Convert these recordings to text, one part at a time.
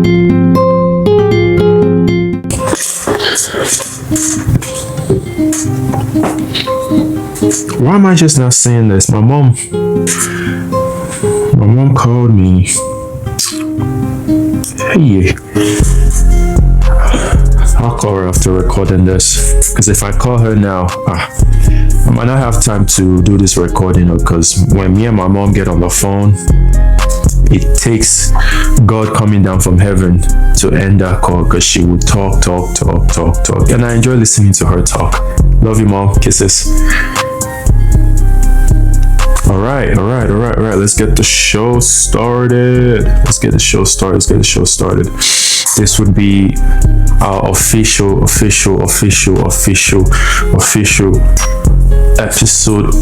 Why am I just not saying this? My mom called me. Hey, I'll call her after recording this, because if I call her now, I might not have time to do this recording, because when me and my mom get on the phone, it takes God coming down from heaven to end that call, because she would talk, and I enjoy listening to her talk. Love you, Mom. Kisses. All right. Let's get the show started. This would be our official episode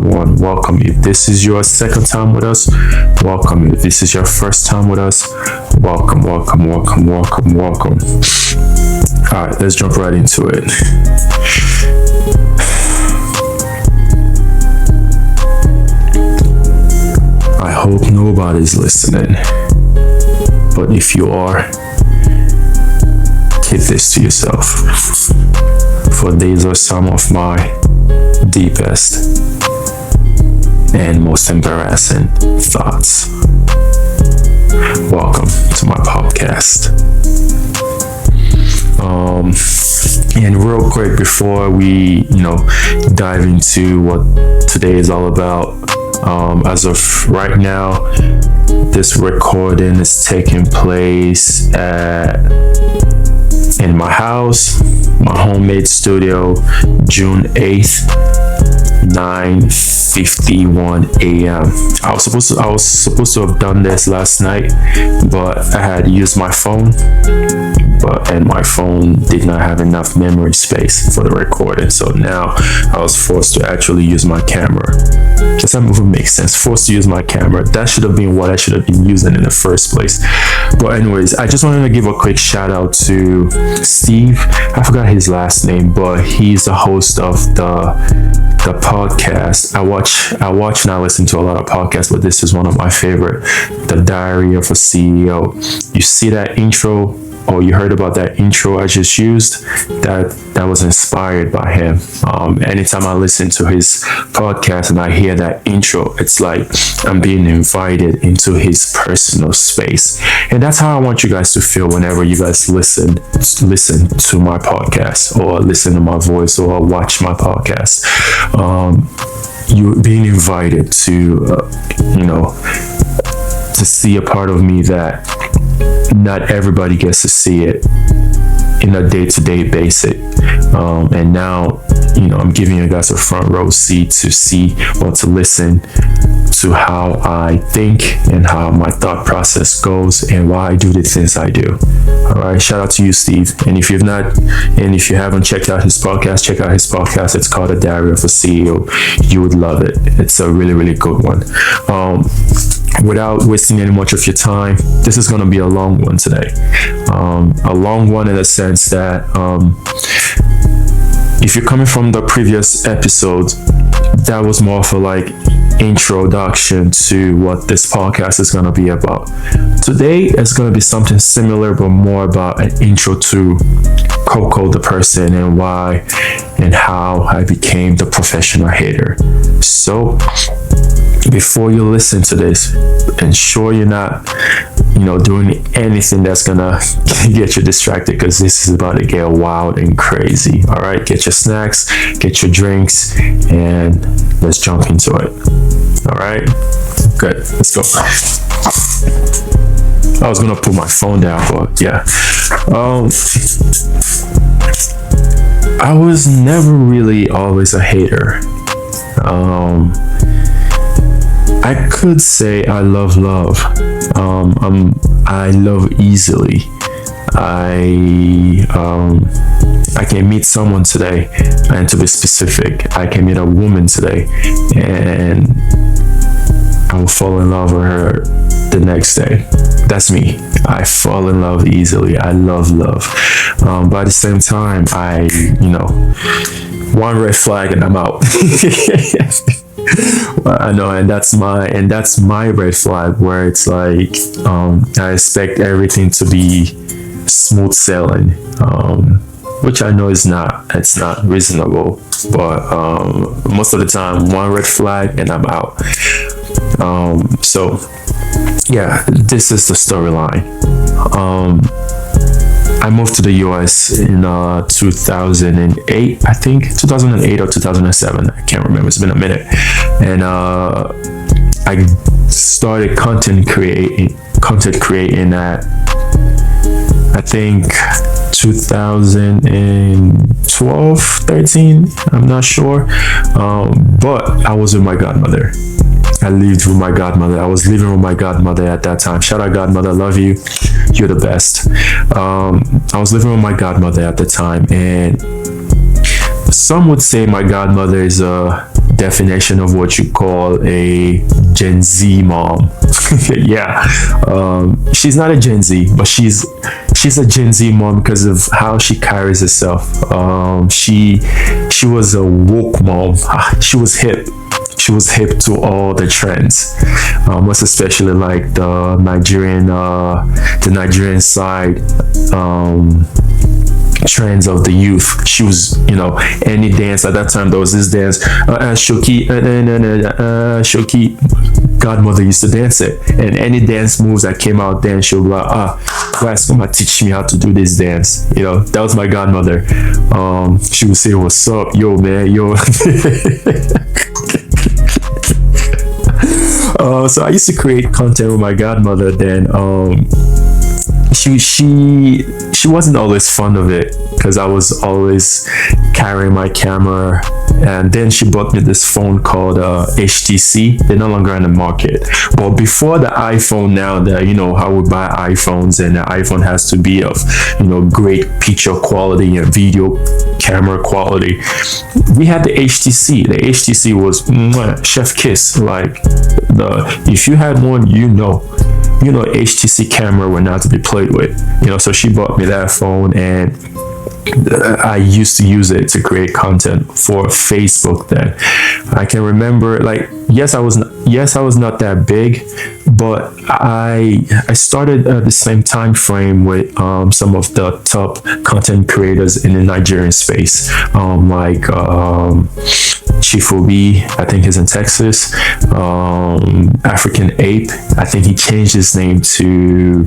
one. Welcome. If this is your second time with us, welcome. If this is your first time with us, welcome. All right, let's jump right into it. I hope nobody's listening, but if you are, keep this to yourself, for these are some of my deepest and most embarrassing thoughts. Welcome to my podcast. And real quick, before we dive into what today is all about, as of right now, this recording is taking place in my house, my homemade studio, June 8th, 9:51 a.m. I was supposed to have done this last night, but I had used my phone, and my phone did not have enough memory space for the recording. So now I was forced to actually use my camera. Does that move make sense? Forced to use my camera. That should have been what I should have been using in the first place. But anyways, I just wanted to give a quick shout out to Steve. I forgot his last name, but he's the host of the podcast. I watch and I listen to a lot of podcasts, but this is one of my favorite, The Diary of a CEO. You see that intro, or you heard about that intro I just used? That was inspired by him. Anytime I listen to his podcast and I hear that intro, it's like I'm being invited into his personal space. And that's how I want you guys to feel whenever you guys listen to my podcast, or listen to my voice, or watch my podcast. You're being invited to see a part of me that not everybody gets to see it in a day-to-day basis. And now, I'm giving you guys a front row seat to see or to listen to how I think and how my thought process goes and why I do the things I do. All right, shout out to you, Steve. And if you haven't checked out his podcast, check out his podcast. It's called The Diary of a CEO. You would love it. It's a really, really good one. Without wasting any much of your time, this is going to be a long one today. A long one in the sense that if you're coming from the previous episode, that was more for like introduction to what this podcast is going to be about. Today is going to be something similar, but more about an intro to Coco the person, and why and how I became the professional hater. So before you listen to this, ensure you're not doing anything that's gonna get you distracted, because this is about to get wild and crazy. All right, get your snacks, get your drinks, and let's jump into it. All right, good, let's go. I was gonna put my phone down, but yeah. I was never really always a hater. I could say I love love. I love easily. I can meet someone today, and to be specific, I can meet a woman today, and I will fall in love with her the next day. That's me. I fall in love easily. I love love. But at the same time, one red flag and I'm out. I know, and that's my red flag, where it's like, I expect everything to be smooth sailing, which I know it's not reasonable, but most of the time, one red flag and I'm out. So yeah, this is the storyline. I moved to the US in 2008, I think 2008 or 2007. I can't remember. It's been a minute, and I started content creating at, I think, 2012, 13. I'm not sure, but I was with my godmother. I lived with my godmother. I was living with my godmother at that time. Shout out, godmother, love you. You're the best. I was living with my godmother at the time, and some would say my godmother is a definition of what you call a Gen Z mom. Yeah, she's not a Gen Z, but she's a Gen Z mom because of how she carries herself. She was a woke mom. She was hip. She was hip to all the trends, most especially like the Nigerian side trends of the youth. She was, any dance at that time. There was this dance, Shoki, Shoki. Godmother used to dance it, and any dance moves that came out then, she'll be like, guys, come and teach me how to do this dance. That was my godmother. She would say, "What's up, yo, man, yo." So I used to create content with my godmother. Then she wasn't always fond of it because I was always carrying my camera. And then she bought me this phone called HTC. They're no longer in the market. But before the iPhone, now that how we buy iPhones, and the iPhone has to be of great picture quality and video camera quality, we had the HTC. The HTC was chef kiss. Like, if you had one, HTC camera were not to be played with. So she bought me that phone, and I used to use it to create content for Facebook then. I can remember, like, yes, I was not that big, but I started at the same time frame with some of the top content creators in the Nigerian space, like Chief Obi, I think he's in Texas. African Ape, I think he changed his name to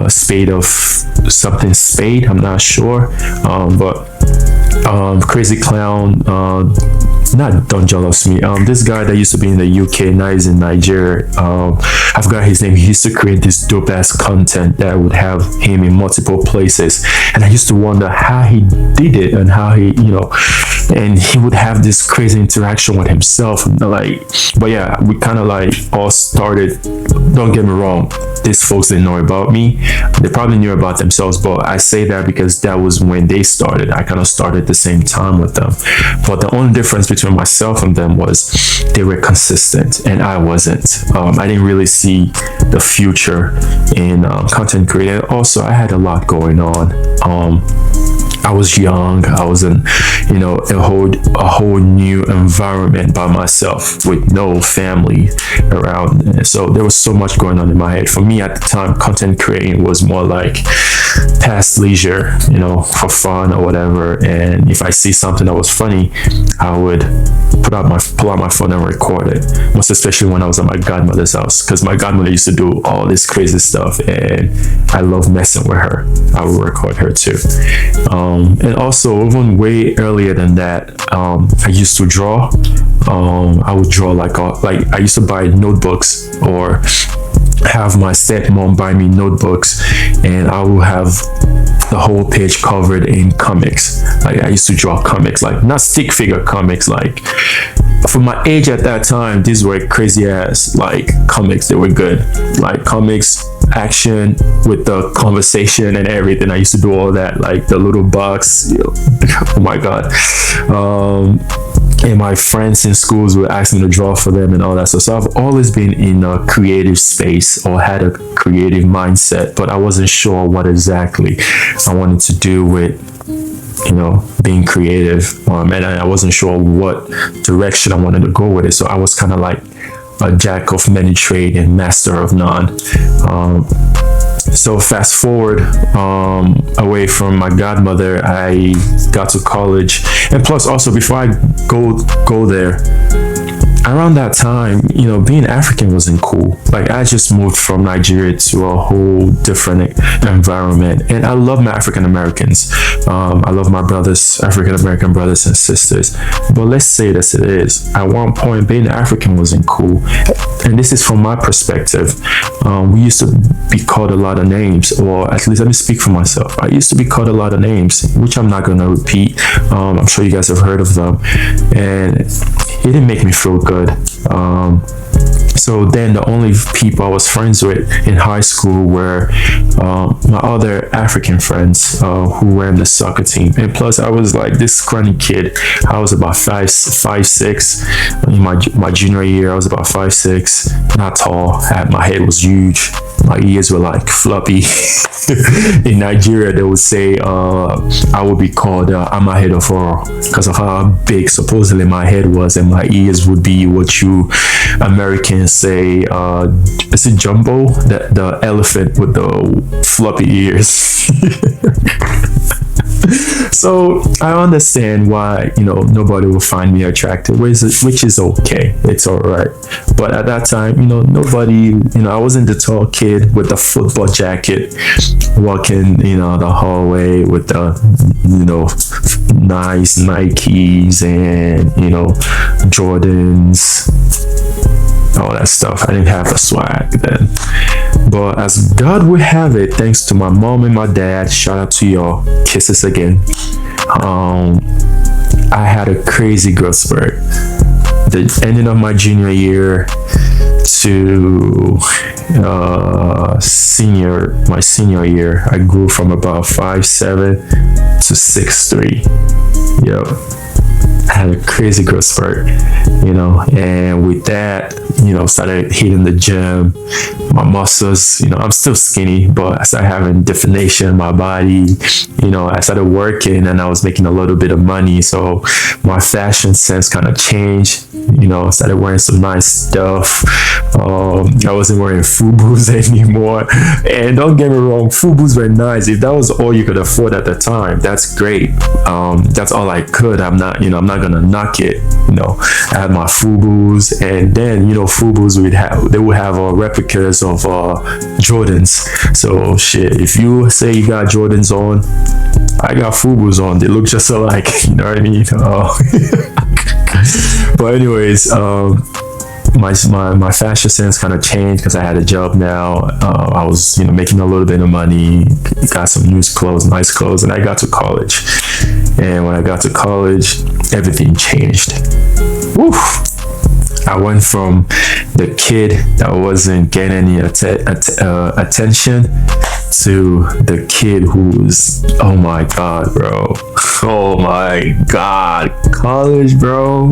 Spade of something Spade, I'm not sure, but Crazy Clown, not Don't Jealous Me, this guy that used to be in the UK, now he's in Nigeria, I forgot his name. He used to create this dope ass content that would have him in multiple places, and I used to wonder how he did it, and how he, and he would have this crazy interaction with himself, but yeah, we kind of like all started. Don't get me wrong, these folks didn't know about me. They probably knew about themselves, but I say that because that was when they started. I kind of started at the same time with them, but the only difference between myself and them was they were consistent and I wasn't. I didn't really see the future in content creating. Also, I had a lot going on. I was young. I was in, a whole new environment by myself with no family around. So there was so much going on in my head. For me at the time, content creating was more like past leisure, for fun or whatever. And if I see something that was funny, I would pull out my phone and record it. Most especially when I was at my godmother's house, because my godmother used to do all this crazy stuff, and I love messing with her. I would record her too. And also, even way earlier than that, I used to draw. I would draw like I used to buy notebooks, or have my stepmom buy me notebooks, and I will have the whole page covered in comics. Like, I used to draw comics, like not stick figure comics. Like, for my age at that time, these were crazy ass like comics. They were good, like comics, action with the conversation and everything. I used to do all that, like the little box. Oh my god. And my friends in schools would ask me to draw for them and all that. So I've always been in a creative space, or had a creative mindset, but I wasn't sure what exactly I wanted to do with being creative, and I wasn't sure what direction I wanted to go with it. So I was kind of like a jack of many trade and master of none. So fast forward away from my godmother, I got to college, and plus also before I go there, around that time, being African wasn't cool. Like, I just moved from Nigeria to a whole different environment, and I love my African Americans. I love my brothers, African American brothers and sisters. But let's say this, it is. At one point, being African wasn't cool, and this is from my perspective. We used to be called a lot of names, or at least let me speak for myself. I used to be called a lot of names, which I'm not gonna repeat. I'm sure you guys have heard of them, and it didn't make me feel good. So then the only people I was friends with in high school were my other African friends who were in the soccer team. And plus, I was like this scrawny kid. I was about 5'6". In my junior year, I was about 5'6", not tall. My head was huge. My ears were like floppy. In Nigeria, they would say I would be called Amahedoforo because of how big supposedly my head was, and my ears would be what you Americans say, is it Jumbo? The elephant with the floppy ears. So I understand why nobody will find me attractive, which is okay. It's all right. But at that time, nobody, I wasn't the tall kid with the football jacket walking the hallway with the nice Nikes and Jordans, all that stuff. I didn't have the swag then. But as God would have it, thanks to my mom and my dad, shout out to y'all, kisses again, I had a crazy growth spurt. The ending of my junior year to my senior year, I grew from about 5'7" to 6'3". Yep. I had a crazy growth spurt, and with that, started hitting the gym. My muscles, I'm still skinny, but I started having definition in my body. I started working and I was making a little bit of money, so my fashion sense kind of changed. I started wearing some nice stuff. I wasn't wearing FUBUs anymore, and don't get me wrong, FUBUs were nice. If that was all you could afford at the time, that's great. That's all I could. I'm not gonna knock it. I had my FUBUs, and then FUBUs would have replicas of Jordans. So shit, if you say you got Jordans on, I got FUBUs on. They look just alike. You know what I mean? But anyways, my fashion sense kind of changed because I had a job now. I was making a little bit of money, got some nice clothes, and I got to college. And when I got to college, everything changed. Woo! I went from the kid that wasn't getting any attention to the kid who's, oh my God, bro. Oh my God. College, bro.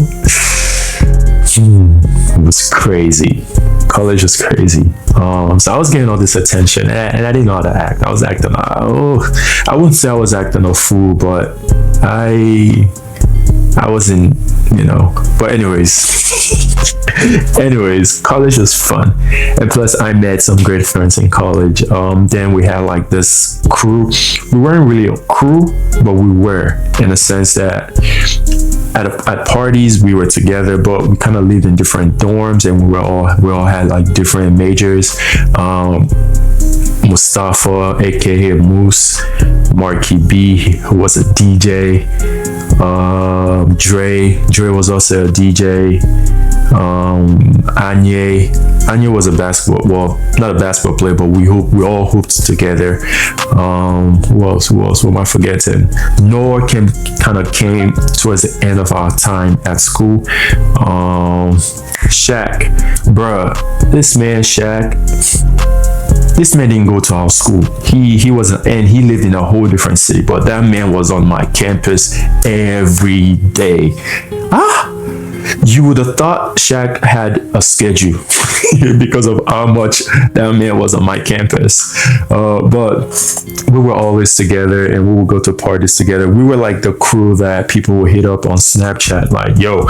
It was crazy. College was crazy. So I was getting all this attention, and I didn't know how to act. I was acting, I wouldn't say I was acting a fool, but I wasn't, but anyways, college was fun. And plus I met some great friends in college. Then we had like this crew. We weren't really a crew, but we were, in a sense that at parties we were together, but we kind of lived in different dorms, and we all had like different majors. Mustafa, aka Moose, Marky B, who was a DJ, Dre was also a DJ, Anye was a not a basketball player, but we all hooped together. Who else? Who am I forgetting? Noah came towards the end of our time at school. Shaq, bruh, this man didn't go to our school. He wasn't, and he lived in a whole different city, but that man was on my campus every day. You would have thought Shaq had a schedule because of how much that man was on my campus. But we were always together, and we would go to parties together. We were like the crew that people would hit up on Snapchat, like, yo,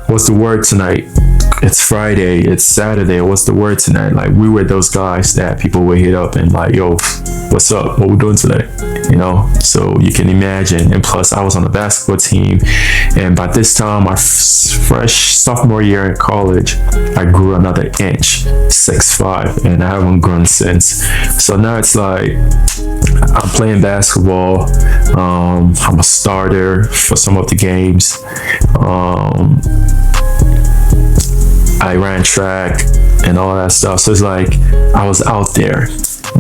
what's the word tonight? It's Friday, it's Saturday, what's the word tonight? Like, we were those guys that people would hit up and like, yo, what's up? What we doing today? You know, so you can imagine. And plus, I was on the basketball team, and by this time, my fresh sophomore year in college, I grew another inch, 6'5", and I haven't grown since. So now it's like I'm playing basketball. I'm a starter for some of the games. I ran track and all that stuff. So it's like I was out there,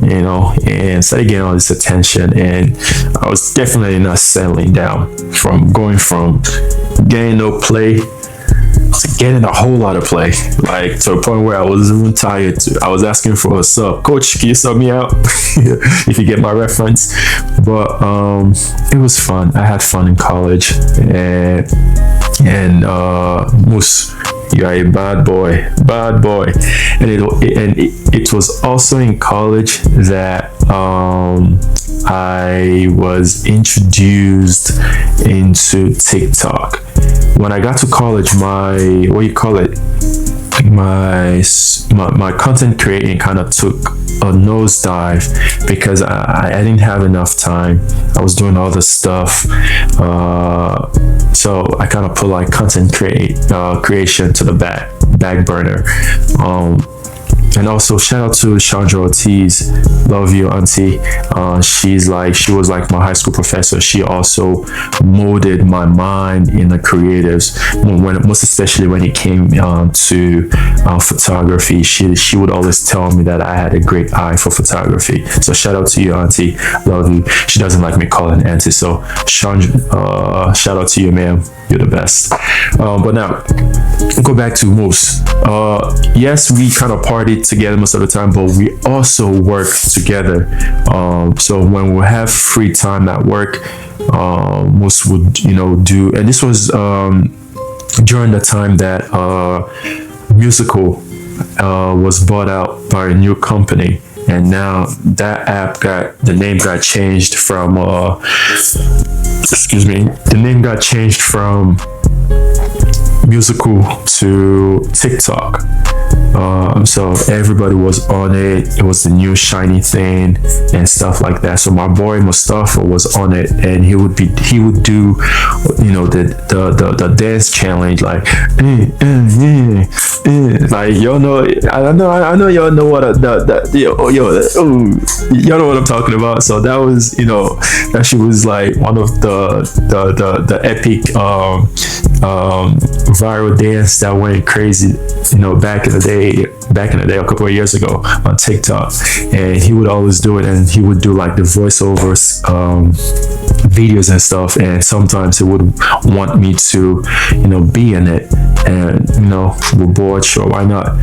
you know, and started getting all this attention, and I was definitely not settling down from going from getting no play to getting a whole lot of play, like to a point where I was even tired. I was asking for a sub. Coach, can you sub me out? If you get my reference. But it was fun. I had fun in college, and Moose, you are a bad boy. And it was also in college that I was introduced into TikTok. When I got to college, my content creating kind of took a nosedive because I didn't have enough time. I was doing all this stuff, so I kind of put like content creation to the back burner. And also shout out to Chandra Ortiz. Love you, auntie. She was like my high school professor. She also molded my mind in the creatives, most especially when it came to photography. She would always tell me that I had a great eye for photography. So shout out to you, auntie. Love you. She doesn't like me calling auntie, so Chandra, shout out to you, ma'am. You're the best. But now go back to Moose. Yes, we kind of partied together most of the time, but we also worked together. So when we have free time at work, Moose would, do, and this was during the time that Musical was bought out by a new company. And now that the name got changed from Musical to TikTok. So everybody was on it. It was the new shiny thing and stuff like that. So my boy Mustafa was on it, and he would do, the dance challenge, like, like, y'all know. I know y'all know what y'all know what I'm talking about. So that was, that she was like one of the epic viral dance that went crazy, back in the day, a couple of years ago on TikTok. And he would always do it, and he would do like the voiceovers videos and stuff, and sometimes he would want me to be in it, and we're bored, sure, why not?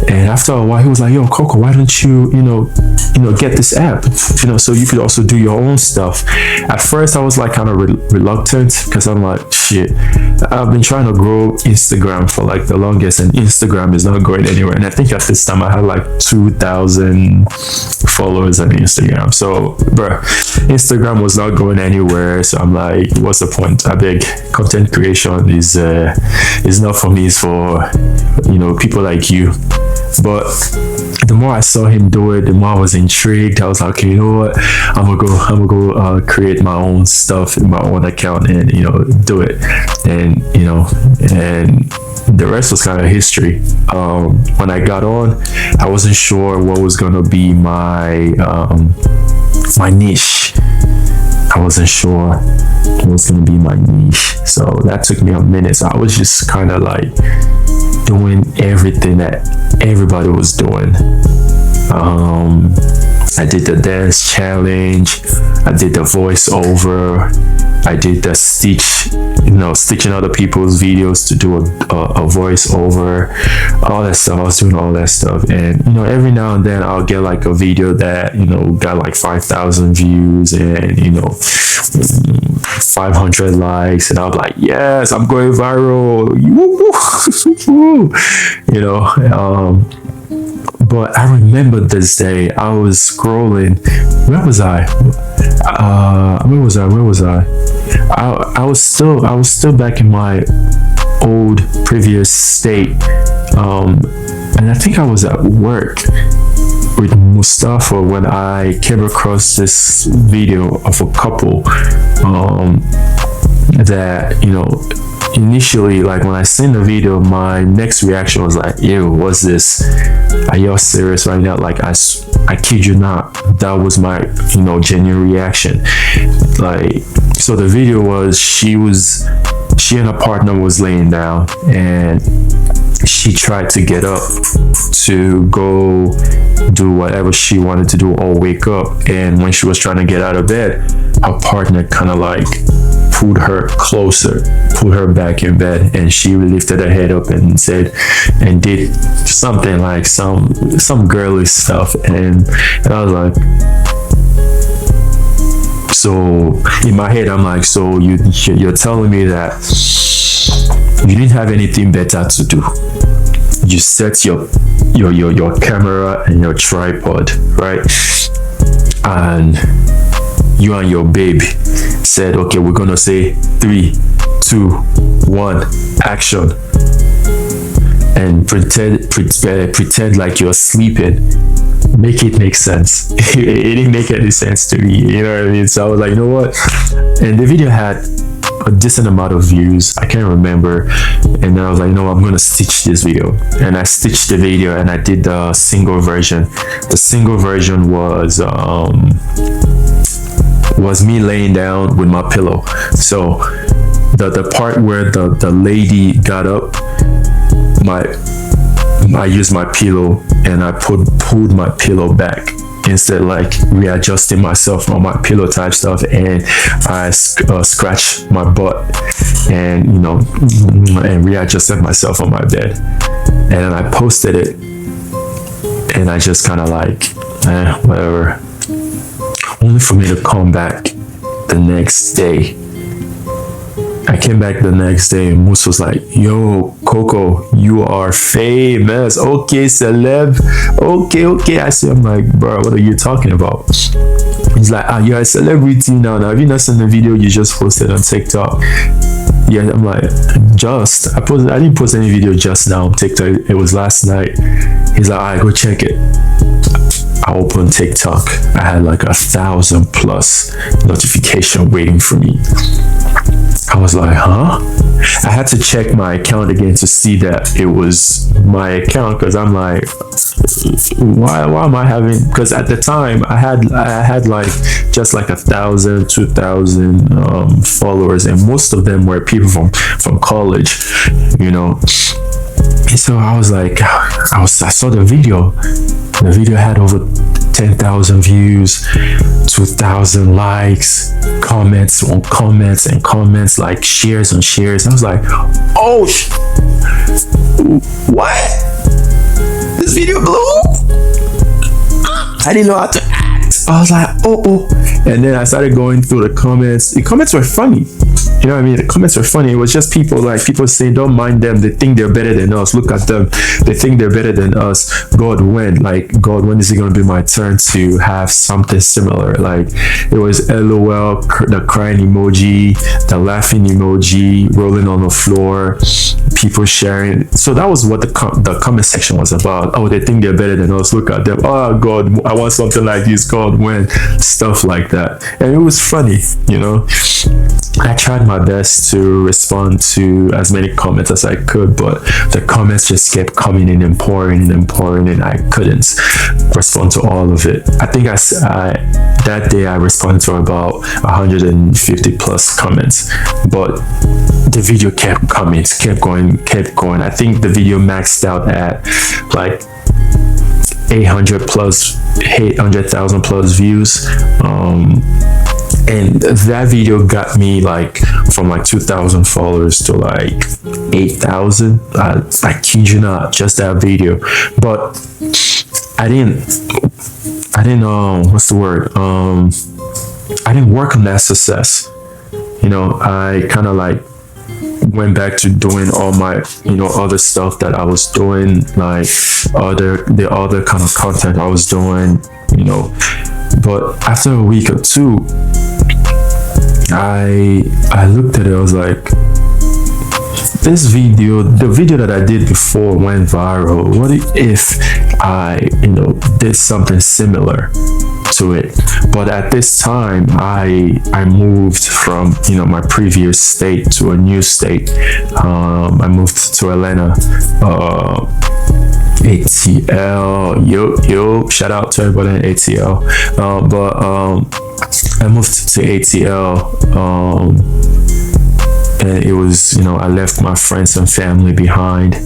And after a while he was like, yo, Coco, why don't you get this app, so you could also do your own stuff. At first I was like kind of reluctant, because I'm like, shit, I've been trying to grow Instagram for like the longest, and Instagram is not going anywhere. And I think at this time I had like 2,000 followers on Instagram. So bruh, Instagram was not going anywhere. So I'm like, what's the point? I beg, content creation is not for me, it's for people like you. But the more I saw him do it, the more I was intrigued. I was like, okay, you know what? I'm gonna go create my own stuff in my own account and do it. And and the rest was kind of history. When I got on, I wasn't sure what was gonna be my niche. I wasn't sure what was gonna be my niche. So that took me a minute. So I was just kind of like doing everything that everybody was doing. I did the dance challenge, I did the voiceover, I did the stitching other people's videos to do a voiceover, all that stuff. I was doing all that stuff, and every now and then I'll get like a video that got like 5,000 views and 500 likes, and I'm like, yes, I'm going viral. But I remember this day, I was scrolling. Where was I? I was still back in my old previous state, and I think I was at work with Mustafa when I came across this video of a couple that initially, like when I seen the video, my next reaction was like, ew, what's this? Are y'all serious right now? Like I kid you not, that was my genuine reaction. Like, so the video was she and her partner was laying down, and she tried to get up to go do whatever she wanted to do or wake up, and when she was trying to get out of bed, her partner kind of like pulled her closer, pulled her back in bed, and she lifted her head up and did something like some girly stuff, and I was like, so in my head I'm like, so you're telling me that you didn't have anything better to do? You set your camera and your tripod, right? And you and your babe said, okay, we're gonna say 3, 2, 1, action, and pretend like you're sleeping. Make it make sense. It didn't make any sense to me, you know what I mean? So I was like, you know what? And the video had a decent amount of views, I can't remember, and then I was like, no, I'm gonna stitch this video, and I stitched the video and I did the single version. The single version was me laying down with my pillow. So the part where the lady got up, I used my pillow and I pulled my pillow back, instead like readjusting myself on my pillow type stuff, and I scratched my butt and and readjusted myself on my bed, and then I posted it, and I just kind of like whatever, only for me to come back the next day. I came back the next day and Moose was like, yo, Coco, you are famous. Okay, celeb. Okay. I said, I'm like, bro, what are you talking about? He's like, you're a celebrity now. Have you not seen the video you just posted on TikTok? Yeah, I'm like, I didn't post any video just now on TikTok. It was last night. He's like, all right, go check it. I opened TikTok. I had like 1,000+ notification waiting for me. I was like, huh? I had to check my account again to see that it was my account, because I'm like, why am I having? Because at the time I had like just like 1,000, 2,000 followers, and most of them were people from college, And so I was like, I saw the video. The video had over 10,000 views, 2,000 likes, comments on comments and comments, like shares on shares. I was like, oh, what? This video blew? I didn't know how to act. I was like, oh. And then I started going through the comments. The comments were funny. You know what I mean? The comments were funny. It was just people saying, don't mind them. They think they're better than us. Look at them. They think they're better than us. God, when is it going to be my turn to have something similar? Like, it was LOL, the crying emoji, the laughing emoji, rolling on the floor, people sharing. So that was what the comment section was about. Oh, they think they're better than us. Look at them. Oh, God, I want something like this. God, when? Stuff like that. And it was funny, I tried my best to respond to as many comments as I could, but the comments just kept coming in and pouring and I couldn't respond to all of it. I think that day I responded to about 150+ comments, but the video kept coming, kept going. I think the video maxed out at like 800,000 plus views. And that video got me like from like 2,000 followers to like 8,000. I kid you not, just that video. But I didn't what's the word, I didn't work on that success. I kind of like went back to doing all my other stuff that I was doing, like the other kind of content I was doing. But after a week or two, I looked at it. I was like, the video that I did before went viral. What if I did something similar to it? But at this time, I moved from my previous state to a new state. I moved to Atlanta. ATL, yo, shout out to everybody in ATL. But I moved to ATL, and it was, I left my friends and family behind,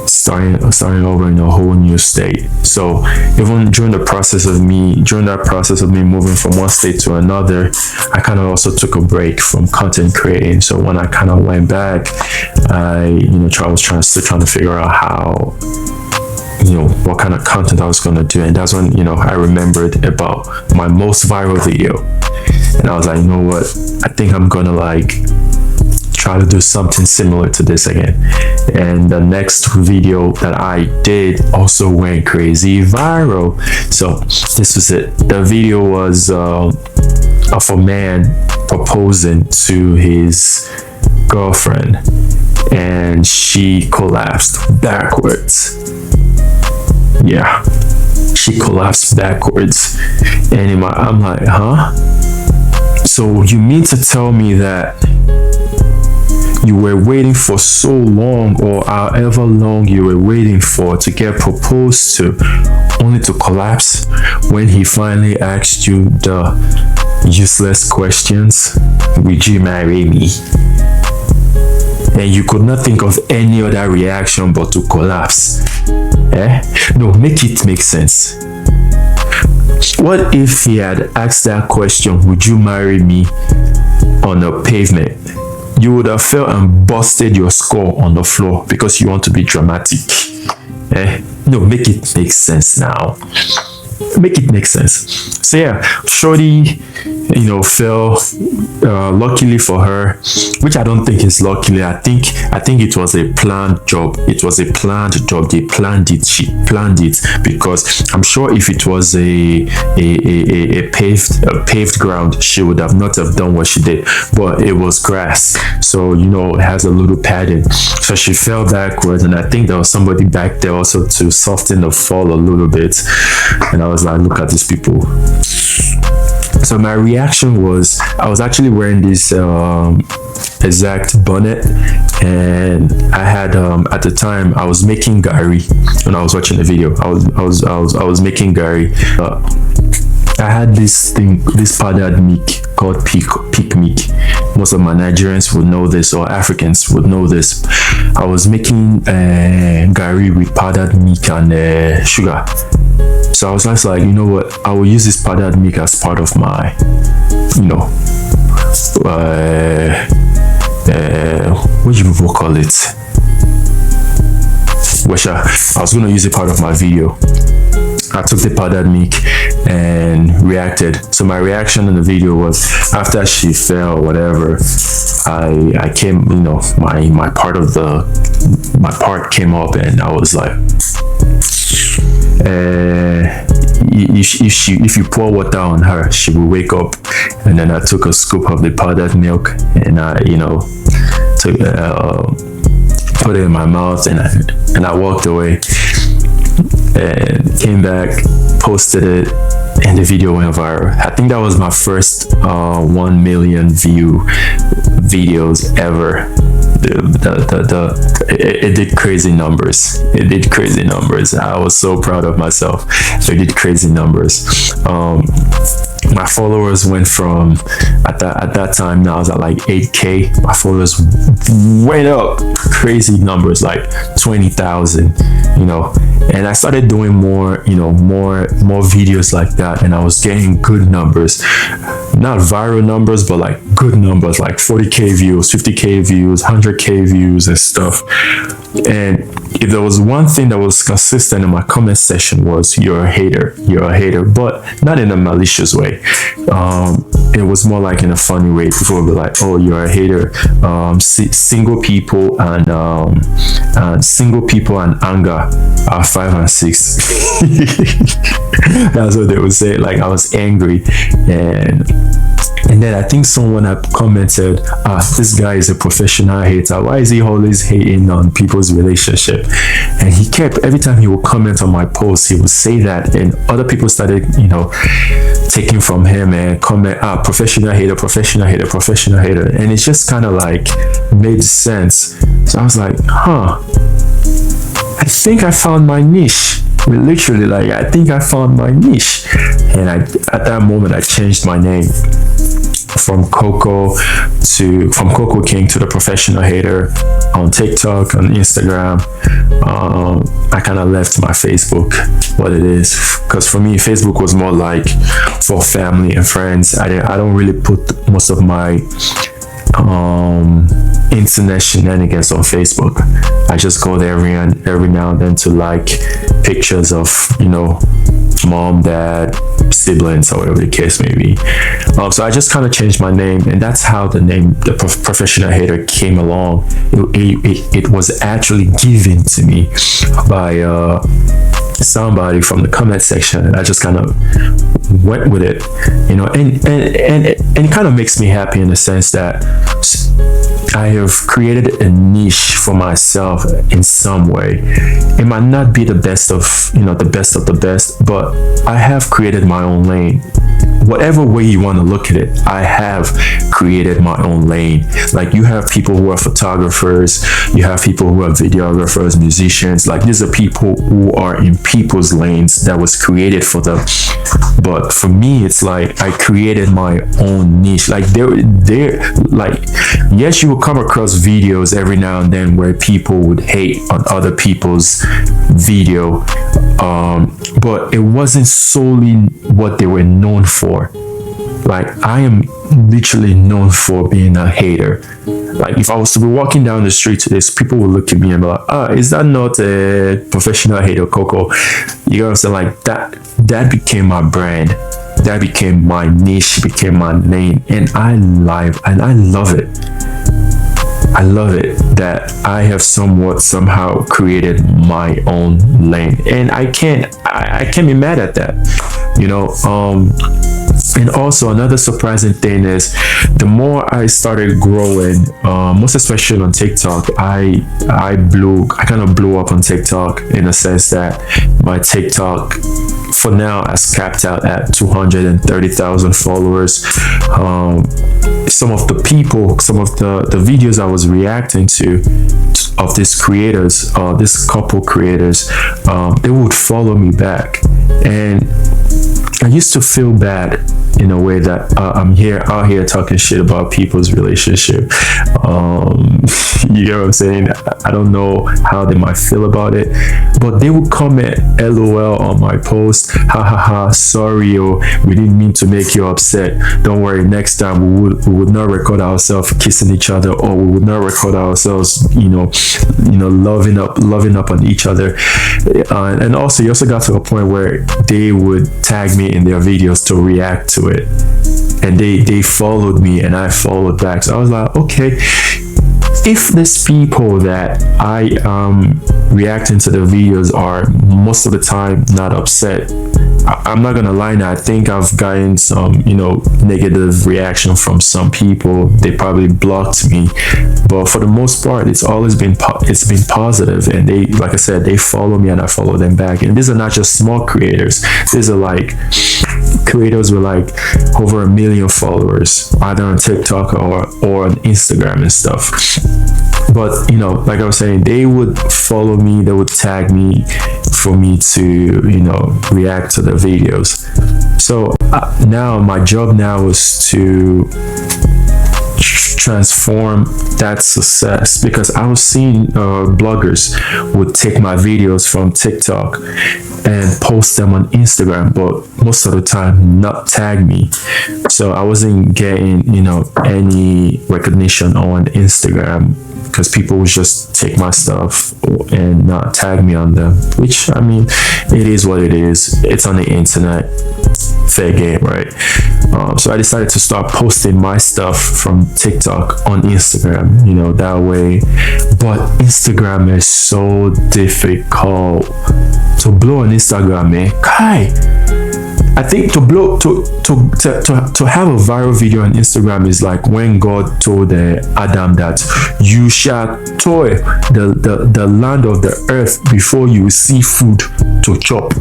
starting over in a whole new state. So even during that process of me moving from one state to another, I kind of also took a break from content creating. So when I kind of went back, I was still trying to figure out how, what kind of content I was going to do. And that's when I remembered about my most viral video, and I was like, you know what, I think I'm gonna like try to do something similar to this again. And the next video that I did also went crazy viral. So this was it. The video was of a man proposing to his girlfriend, and she collapsed backwards. Yeah, she collapsed backwards. And I'm like, huh? So you mean to tell me that you were waiting for so long, or however long you were waiting for, to get proposed to, only to collapse when he finally asked you the useless questions? Would you marry me? And you could not think of any other reaction but to collapse. No, make it make sense. What if he had asked that question, would you marry me, on a pavement? You would have fell and busted your skull on the floor because you want to be dramatic. No, make it make sense now. Make it make sense. So yeah, shorty fell, luckily for her, which I don't think is luckily. I think it was a planned job. It was a planned job. They planned it. She planned it, because I'm sure if it was a paved ground, she would have not have done what she did. But it was grass, so it has a little padding. So she fell backwards, and I think there was somebody back there also to soften the fall a little bit. And I was like, look at these people. So my reaction was, I was actually wearing this exact bonnet, and I had at the time I was making gari when I was watching the video. I was making gari. I had this powdered milk called peak milk. Most of my Nigerians would know this, or Africans would know this. I was making gari with powdered milk and sugar. So I was just like, you know what, I will use this powdered milk as part of my, what do you people call it? I was going to use it part of my video. I took the powdered milk and reacted. So my reaction in the video was, after she fell, whatever, I came, my part came up, and I was like, if you pour water on her, she will wake up. And then I took a scoop of the powdered milk, and I put it in my mouth, and I walked away, and came back, posted it, and the video went viral. I think that was my first 1 million view videos ever. It did crazy numbers. I was so proud of myself. It did crazy numbers. My followers went from, at that time, now I was at like 8K. My followers went up crazy numbers, like 20,000, And I started doing more videos like that, and I was getting good numbers, not viral numbers, but like good numbers, like 40k views, 50k views, 100k views and stuff. And if there was one thing that was consistent in my comment section, was you're a hater, but not in a malicious way. It was more like in a funny way. People would be like, oh, you're a hater. Single people and anger are 5 and 6. That's what they would say. Like, I was angry, and then I think someone had commented, this guy is a professional hater. Why is he always hating on people's relationship? And he kept, every time he would comment on my post, he would say that, and other people started, taking from him and comment, professional hater, professional hater, professional hater. And it just kind of like made sense. So I was like, I think I found my niche. Literally, like, I think I found my niche. And at that moment, I changed my name from Coco King to the professional hater on TikTok, on Instagram. I kind of left my Facebook what it is, because for me, Facebook was more like for family and friends. I don't really put most of my internet shenanigans on Facebook. I just go there every now and then to like pictures of mom, dad, siblings, or whatever the case may be. So I just kind of changed my name, and that's how the name, the professional hater, came along. It was actually given to me by somebody from the comment section, and I just kind of went with it, and it kind of makes me happy in the sense that I have created a niche for myself in some way. It might not be the best of the best, but I have created my own lane. Whatever way you want to look at it, I have created my own lane. Like, you have people who are photographers, you have people who are videographers, musicians. Like, these are people who are in people's lanes that was created for them. But for me, it's like I created my own niche. Like, they're like, yes, you will come across videos every now and then where people would hate on other people's video, but it wasn't solely what they were known for. Like, I am literally known for being a hater. Like, if I was to be walking down the street today, people would look at me and be like, is that not a professional hater, Coco? You know what I'm saying? Like, that became my brand. That became my niche, became my lane, and I love it. I love it that I have somehow created my own lane, and I can't be mad at that, And also, another surprising thing is, the more I started growing, most especially on TikTok, I kind of blew up on TikTok, in the sense that my TikTok for now has capped out at 230,000 followers. Some of the videos I was reacting to of these creators, this couple creators, they would follow me back, and I used to feel bad in a way that I'm out here talking shit about people's relationship. You know what I'm saying? I don't know how they might feel about it, but they would comment LOL on my post. Ha ha ha, sorry, we didn't mean to make you upset. Don't worry, next time we would not record ourselves kissing each other, or we would not record ourselves, loving up on each other. And also, you also got to a point where they would tag me in their videos to react to it, and they followed me and I followed back. So I was like, okay, if these people that I reacting to the videos are most of the time not upset, I'm not gonna lie now, I think I've gotten some negative reaction from some people. They probably blocked me, but for the most part, it's always been positive, and they, like I said, they follow me and I follow them back. And these are not just small creators, these are like creators with like over 1 million followers, either on TikTok or on Instagram and stuff. But like I was saying, they would follow me, they would tag me for me to react to the videos. So now my job now is to transform that success, because I was seeing bloggers would take my videos from TikTok and post them on Instagram, but most of the time not tag me. So I wasn't getting, any recognition on Instagram, because people would just take my stuff and not tag me on them, which, I mean, it is what it is. It's on the internet. Fair game, right? So I decided to start posting my stuff from TikTok on Instagram, that way. But Instagram is so difficult to blow on Instagram, man. Kai, I think to have a viral video on Instagram is like when God told Adam that you shall toil the land of the earth before you see food to chop.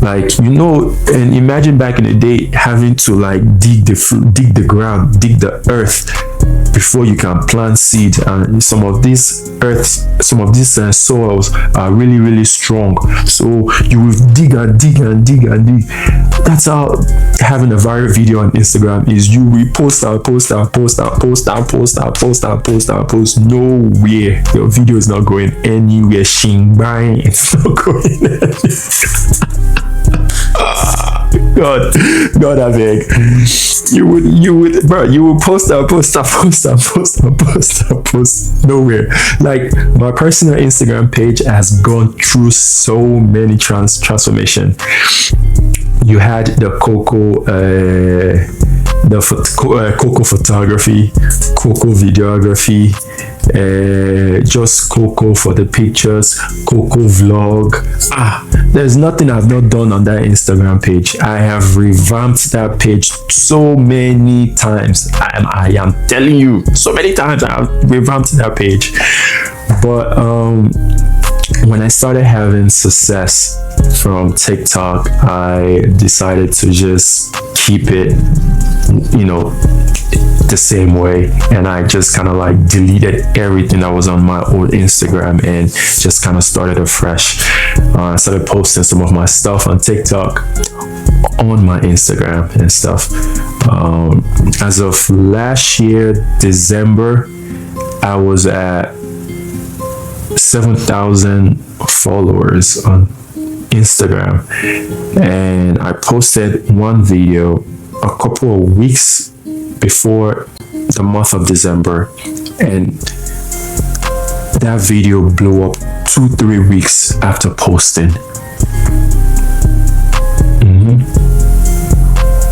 Like, and imagine back in the day having to like dig the ground, dig the earth before you can plant seed. And some of these soils are really, really strong. So you will dig and dig and dig and dig. That's how having a viral video on Instagram is. You will post nowhere. Your video is not going anywhere. Bang, it's not going anywhere. God, I beg. You would, bro. You will post nowhere. Like, my personal Instagram page has gone through so many transformation. You had the Coco photography, Coco videography, just Coco for the pictures, Coco vlog. There's nothing I've not done on that Instagram page. I have revamped that page so many times. I am telling you, so many times I have revamped that page. But when I started having success from TikTok, I decided to just keep it, the same way, and I just kind of like deleted everything that was on my old Instagram and just kind of started afresh. I started posting some of my stuff on TikTok on my Instagram and stuff. As of last year, December, I was at 7,000 followers on Instagram, and I posted one video a couple of weeks before the month of December, and that video blew up 2-3 weeks after posting.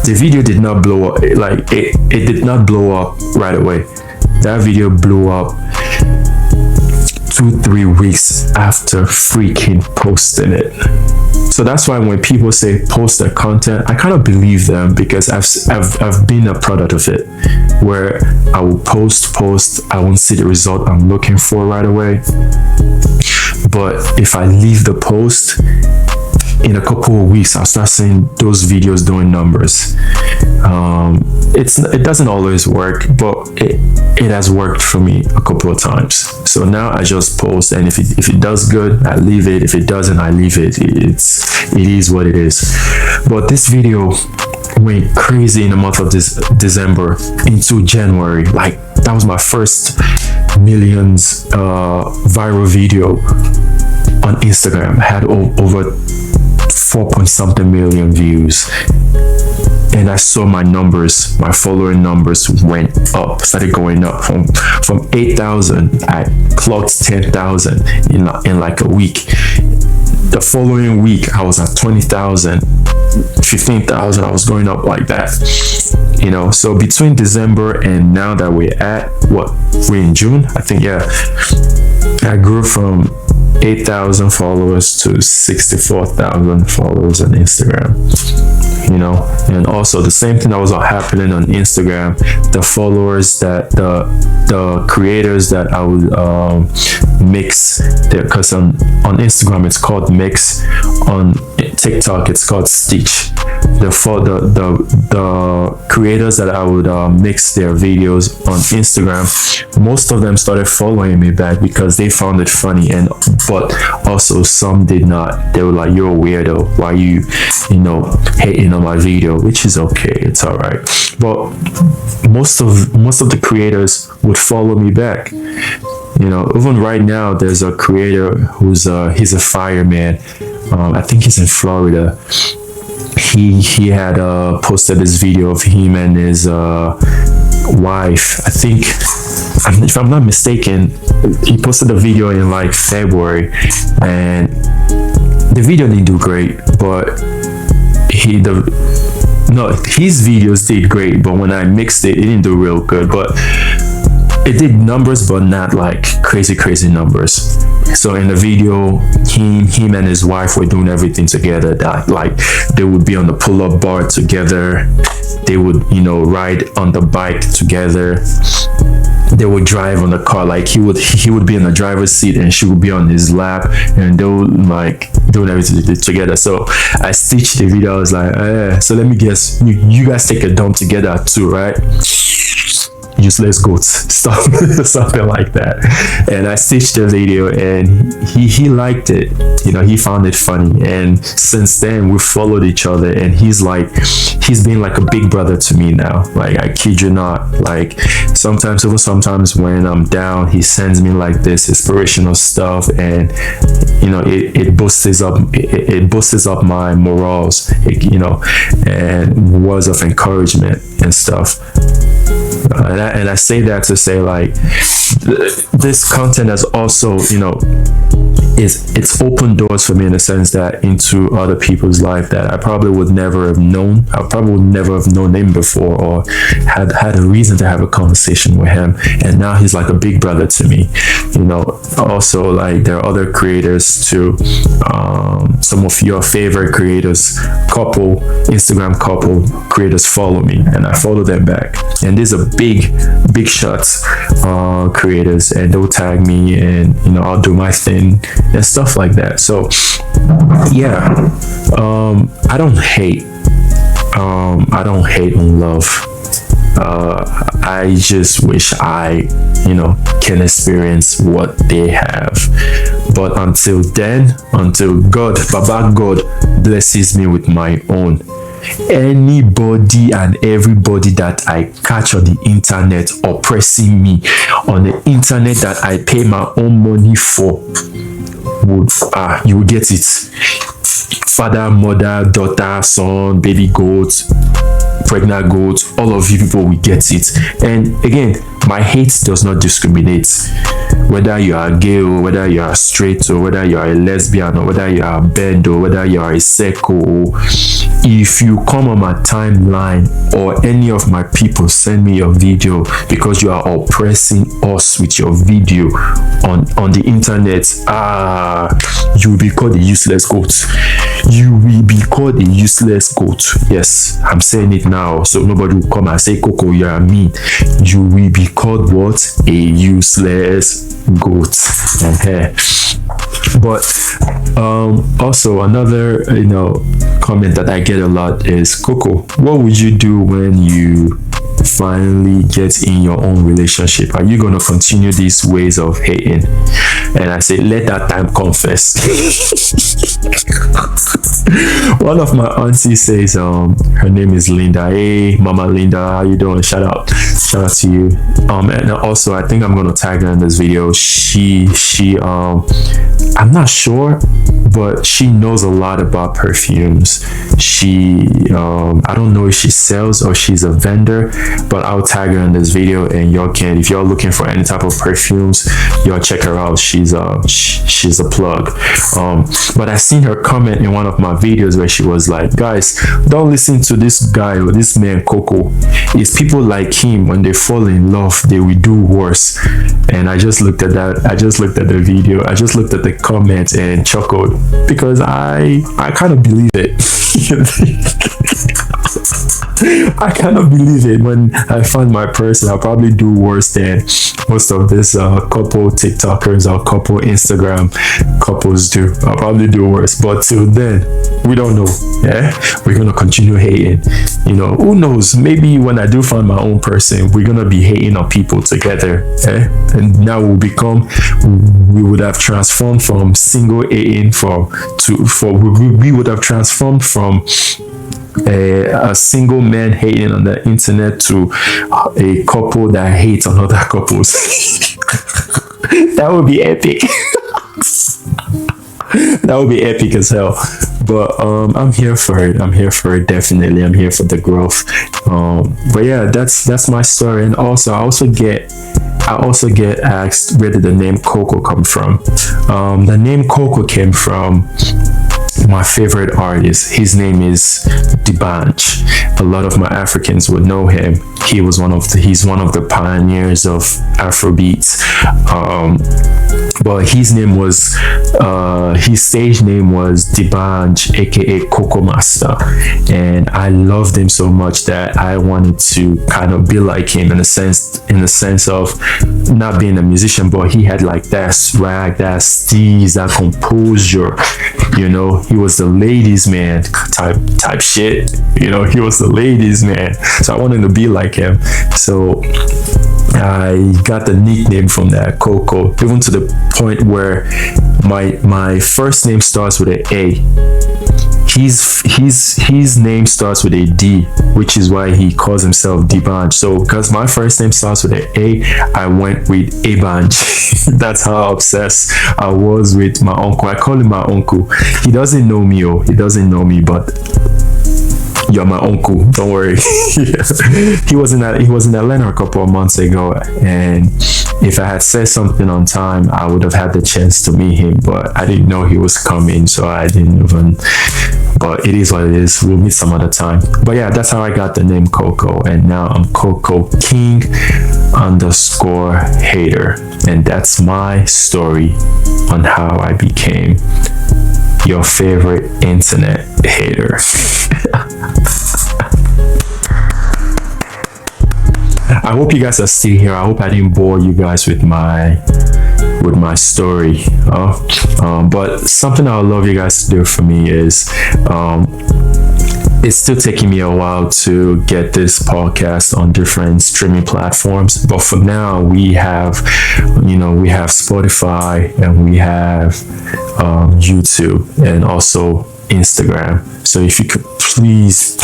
The video did not blow up, like it did not blow up right away. That video blew up 2-3 weeks after freaking posting it. So that's why when people say post their content, I kind of believe them, because I've been a product of it, where I will post, I won't see the result I'm looking for right away. But if I leave the post, in a couple of weeks, I'll start seeing those videos doing numbers. It doesn't always work, but it has worked for me a couple of times. So now I just post, and if it does good, I leave it. If it doesn't, I leave it. It is what it is. But this video went crazy in the month of December into January. Like, that was my first millions viral video on Instagram. I had over 4-point-something million views, and I saw my following numbers went up, started going up from 8,000. I clocked 10,000 in like a week. The following week, I was at 20,000, 15,000. I was going up like that, So between December and now that we're in June, I think, yeah, I grew from 8,000 followers to 64,000 followers on Instagram. And also the same thing that was happening on Instagram, the followers that the creators that I would mix there, because on Instagram it's called mix, on TikTok. It's called Stitch. The creators that I would mix their videos on Instagram, most of them started following me back because they found it funny, and but also some did not. They were like, "You're a weirdo. Why you hating on my video?" Which is okay. It's all right. But most of the creators would follow me back. Even right now, there's a creator who's he's a fireman. I think he's in Florida. He had posted this video of him and his wife. I think, if I'm not mistaken, he posted a video in like February, and the video didn't do great, but his videos did great, but when I mixed it didn't do real good. But it did numbers, but not like crazy numbers. So in the video, him and his wife were doing everything together. That like they would be on the pull-up bar together. They would ride on the bike together. They would drive on the car. Like he would be in the driver's seat and she would be on his lap, and they would like doing everything together. So I stitched the video. I was like, so let me guess, you guys take a dump together too, right? Useless goats, something like that. And I stitched the video, and he liked it. He found it funny, and since then we followed each other, and he's been like a big brother to me now. Like, I kid you not. Like, sometimes when I'm down, he sends me like this inspirational stuff, and it boosts up my morals, and words of encouragement and stuff. And I say that to say, like, this content has also, it's opened doors for me, in the sense that into other people's life that I probably would never have known. I probably would never have known him before, or had a reason to have a conversation with him. And now he's like a big brother to me. Also, like, there are other creators too. Some of your favorite creators, Instagram couple creators follow me, and I follow them back. And these are big shots creators, and they'll tag me, and I'll do my thing and stuff like that. So yeah, I don't hate on love. I just wish I can experience what they have. But until then, until Baba God blesses me with my own, anybody and everybody that I catch on the internet oppressing me on the internet that I pay my own money for, you will get it. Father, mother, daughter, son, baby goat, pregnant goat, all of you people will get it. And again, my hate does not discriminate. Whether you are gay, or whether you are straight, or whether you are a lesbian, or whether you are bend, or whether you are a secco, if you come on my timeline, or any of my people send me your video because you are oppressing us with your video on the internet, you will be called a useless goat. You will be called a useless goat. Yes, I'm saying it now, so nobody will come and say, Coco, you are mean. You will be called what? A useless goat. But also another comment that I get a lot is, Coco, what would you do when you finally get in your own relationship? Are you going to continue these ways of hating? And I say, let that time come first. One of my aunties says, her name is Linda. Hey, Mama Linda, how you doing? Shout out to you. And also, I think I'm gonna tag her in this video. She I'm not sure, but she knows a lot about perfumes. I don't know if she sells or she's a vendor, but I'll tag her in this video, and y'all can, if you're looking for any type of perfumes, y'all check her out. She's a plug. But I seen her comment in one of my videos where she was like, guys, don't listen to this guy or this man Coco. It's people like him, when they fall in love, they will do worse. And I just looked at that. I just looked at the video. I just looked at the comment and chuckled, because I kind of believe it. I cannot believe it. When I find my person, I'll probably do worse than most of this couple TikTokers or couple Instagram couples do. I'll probably do worse. But till then, we don't know. Yeah, we're gonna continue hating. Who knows? Maybe when I do find my own person, we're gonna be hating on people together. And now we would have transformed from single hating we would have transformed from a single man hating on the internet to a couple that hates on other couples. That would be epic. That would be epic as hell. But I'm here for it. Definitely. I'm here for the growth. But yeah, that's my story. And also I also get asked, where did the name Coco come from? The name Coco came from my favorite artist. His name is D'banj. A lot of my Africans would know him. He's one of the pioneers of Afrobeats. But his name was his stage name was D'banj, aka Coco Master, and I loved him so much that I wanted to kind of be like him in the sense of not being a musician, but he had like that swag, that steez, that composure. He was the ladies man type shit. He was the ladies man. So I wanted to be like him. So I got the nickname from that, Coco, even to the point where my first name starts with an A. His name starts with a D, which is why he calls himself D'banj. So because my first name starts with an A, I went with Abanj. That's how obsessed I was with my uncle. I call him my uncle. He doesn't know me, but you're my uncle, don't worry. He was in Atlanta a couple of months ago, and if I had said something on time, I would have had the chance to meet him, but I didn't know he was coming, so I didn't even. But it is what it is. We'll meet some other time. But yeah, that's how I got the name Coco, and now I'm Coco King _ hater, and that's my story on how I became your favorite internet hater. I hope you guys are still here. I hope I didn't bore you guys with my story. But something I would love you guys to do for me is it's still taking me a while to get this podcast on different streaming platforms, but for now we have Spotify, and we have YouTube, and also Instagram. So if you could please,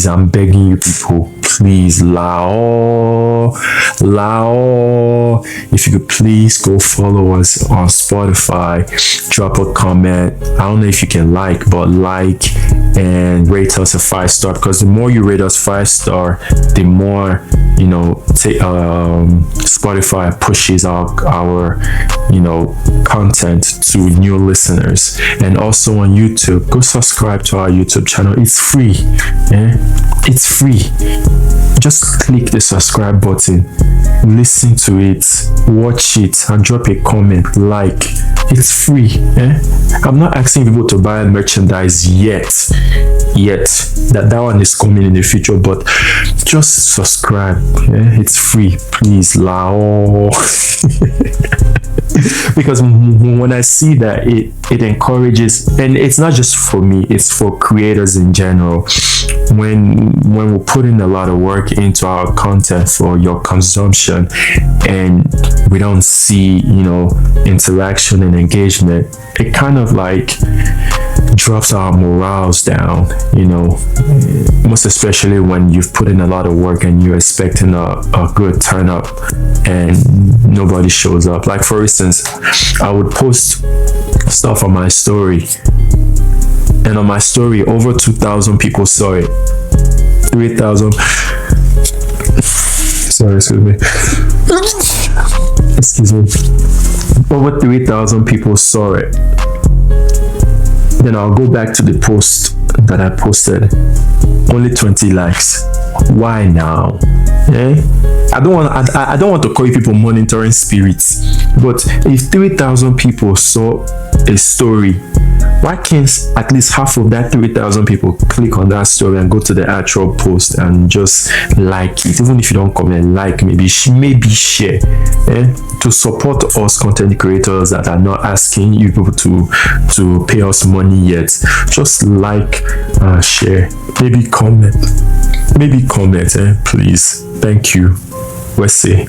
I'm begging you people, please, Lao, if you could please go follow us on Spotify, drop a comment. I don't know if you can like and rate us a 5-star, because the more you rate us 5-star, the more Spotify pushes our content to new listeners. And also on YouTube, go subscribe to our YouTube channel. It's free. It's free. Just click the subscribe button, listen to it, watch it, and drop a comment. It's free. I'm not asking people to buy merchandise yet. That one is coming in the future, but just subscribe. It's free, please, Lao. Because when I see that, it encourages, and it's not just for me, it's for creators in general. When we're putting a lot of work into our content for your consumption, and we don't see interaction and engagement, it kind of drops our morals down, most especially when you've put in a lot of work and you're expecting a good turn up and nobody shows up. Like, for instance, I would post stuff on my story, and on my story over 2,000 people saw it. 3,000 excuse me, over 3,000 people saw it. Then I'll go back to the post that I posted, only 20 likes. Why now? I don't want to call you people monitoring spirits, but if 3,000 people saw a story Why can't at least half of that 3,000 people click on that story and go to the actual post and just like it? Even if you don't comment, like, maybe share, to support us content creators that are not asking you people to pay us money yet. Just like, share, maybe comment, please. Thank you. Let's see.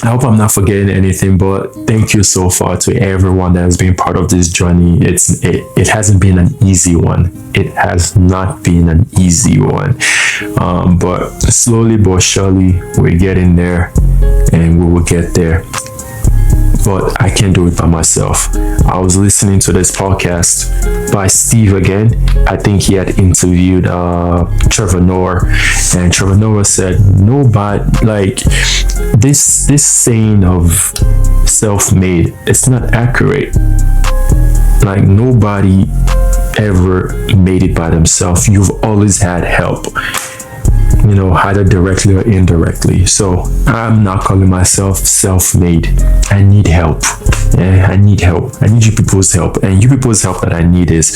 I hope I'm not forgetting anything, but thank you so far to everyone that has been part of this journey. It hasn't been an easy one. It has not been an easy one. But slowly but surely we're getting there, and we will get there. But I can't do it by myself. I was listening to this podcast by Steve again. I think he had interviewed Trevor Noah, and Trevor Noah said, nobody, like, this saying of self-made, it's not accurate. Like, nobody ever made it by themselves. You've always had help, either directly or indirectly. So I'm not calling myself self-made. I need help. I need help. I need you people's help. And you people's help that I need is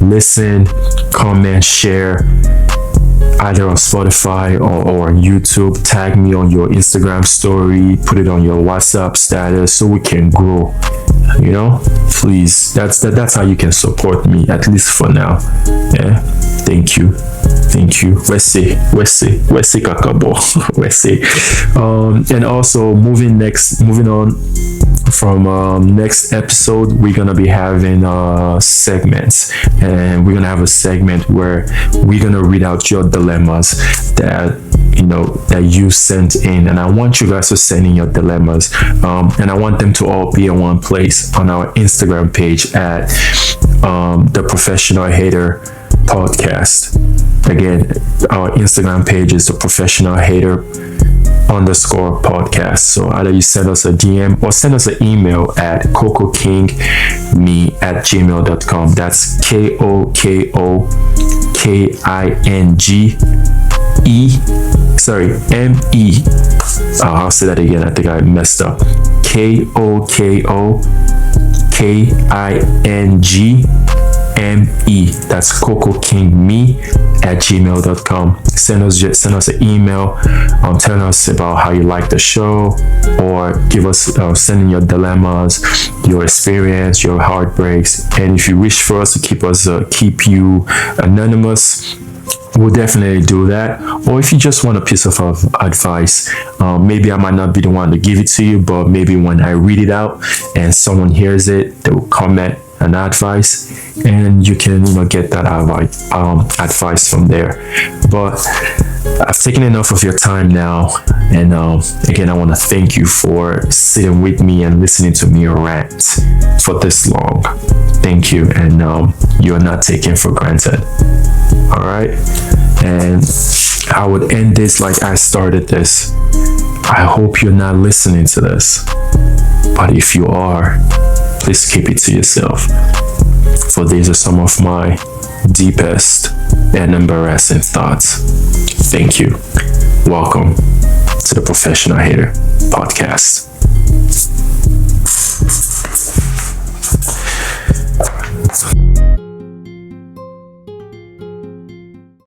listen, comment, share, either on Spotify or on YouTube. Tag me on your Instagram story, put it on your WhatsApp status so we can grow. Please, that's how you can support me, at least for now. Thank you. Let's see kakabo. Let's see. And also moving on from next episode, we're gonna be having segments, and we're gonna have a segment where we're gonna read out your dilemmas that you sent in, and I want you guys to send in your dilemmas, and I want them to all be in one place on our Instagram page at the Professional Hater Podcast. Again, our Instagram page is the Professional Hater _podcast. So either you send us a DM or send us an email at kokokingme@gmail.com. That's KOKOKINGME. I'll say that again. I think I messed up. KOKOKINGME. That's kokokingme@gmail.com. Send us an email, telling us about how you like the show, or give us sending your dilemmas, your experience, your heartbreaks. And if you wish for us to keep you anonymous, we'll definitely do that. Or if you just want a piece of advice, maybe I might not be the one to give it to you, but maybe when I read it out and someone hears it, they will comment an advice, and you can get that advice from there. But I've taken enough of your time now, and again, I want to thank you for sitting with me and listening to me rant for this long. Thank you, and you're not taken for granted. All right, and I would end this like I started this. I hope you're not listening to this, but if you are, please keep it to yourself, for these are some of my deepest and embarrassing thoughts. Thank you. Welcome to the Professional Hater Podcast.